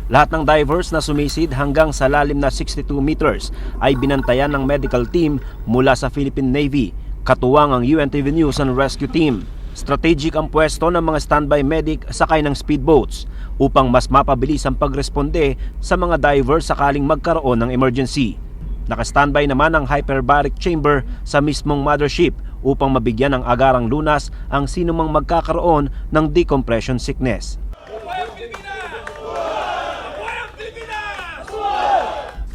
Lahat ng divers na sumisid hanggang sa lalim na 62 meters ay binantayan ng medical team mula sa Philippine Navy, katuwang ang UNTV News and Rescue Team. Strategic ang pwesto ng mga standby medic sakay ng speedboats upang mas mapabilis ang pagresponde sa mga divers sakaling magkaroon ng emergency. Naka-standby naman ang hyperbaric chamber sa mismong mothership upang mabigyan ng agarang lunas ang sinumang magkakaroon ng decompression sickness.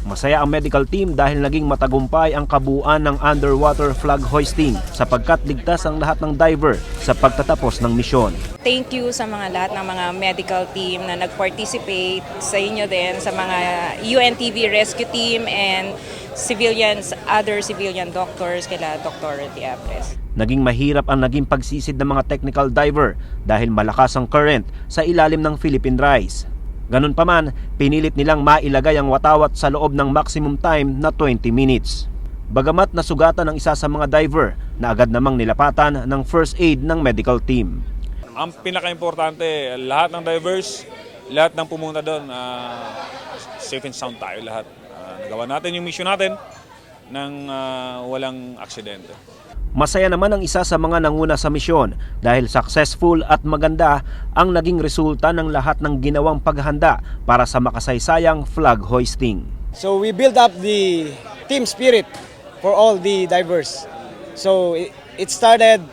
Masaya ang medical team dahil naging matagumpay ang kabuuan ng underwater flag hoisting sapagkat ligtas ang lahat ng diver sa pagtatapos ng misyon. Thank you sa mga lahat ng mga medical team na nag-participate, sa inyo din, sa mga UNTV rescue team and civilians, other civilian doctors, kila Dr. Diabres. Naging mahirap ang naging pagsisid ng mga technical diver dahil malakas ang current sa ilalim ng Philippine Rise. Ganun pa man, pinilit nilang mailagay ang watawat sa loob ng maximum time na 20 minutes. Bagamat nasugatan ang isa sa mga diver na agad namang nilapatan ng first aid ng medical team. Ang pinaka-importante, lahat ng divers, lahat ng pumunta doon, safe and sound tayo lahat. Nagawa natin yung mission natin nang walang aksidente. Masaya naman ang isa sa mga nanguna sa misyon dahil successful at maganda ang naging resulta ng lahat ng ginawang paghahanda para sa makasaysayang flag hoisting. So we build up the team spirit for all the divers. So it started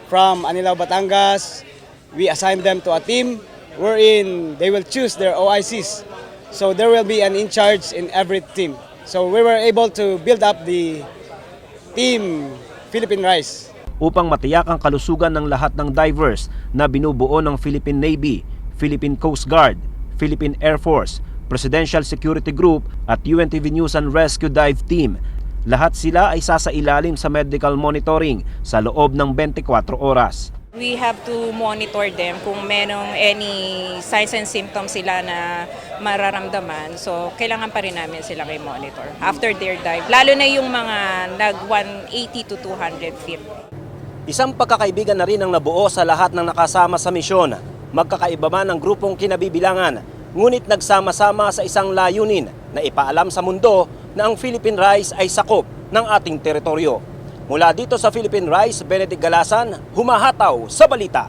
from Anilao, Batangas. We assigned them to a team wherein they will choose their OICs. So there will be an in charge in every team. So we were able to build up the team Philippine Rise. Upang matiyak ang kalusugan ng lahat ng divers na binubuo ng Philippine Navy, Philippine Coast Guard, Philippine Air Force, Presidential Security Group at UNTV News and Rescue Dive Team, lahat sila ay sasailalim sa medical monitoring sa loob ng 24 oras. We have to monitor them kung merong any signs and symptoms sila na mararamdaman. So, kailangan pa rin namin silang i-monitor after their dive. Lalo na yung mga nag-180 to 200 feet. Isang pagkakaibigan na rin ang nabuo sa lahat ng nakasama sa misyon. Magkakaiba man ang grupong kinabibilangan, ngunit nagsama-sama sa isang layunin na ipaalam sa mundo na ang Philippine Rise ay sakop ng ating teritoryo. Mula dito sa Philippine Rise, Benedict Galasan, humahataw sa balita.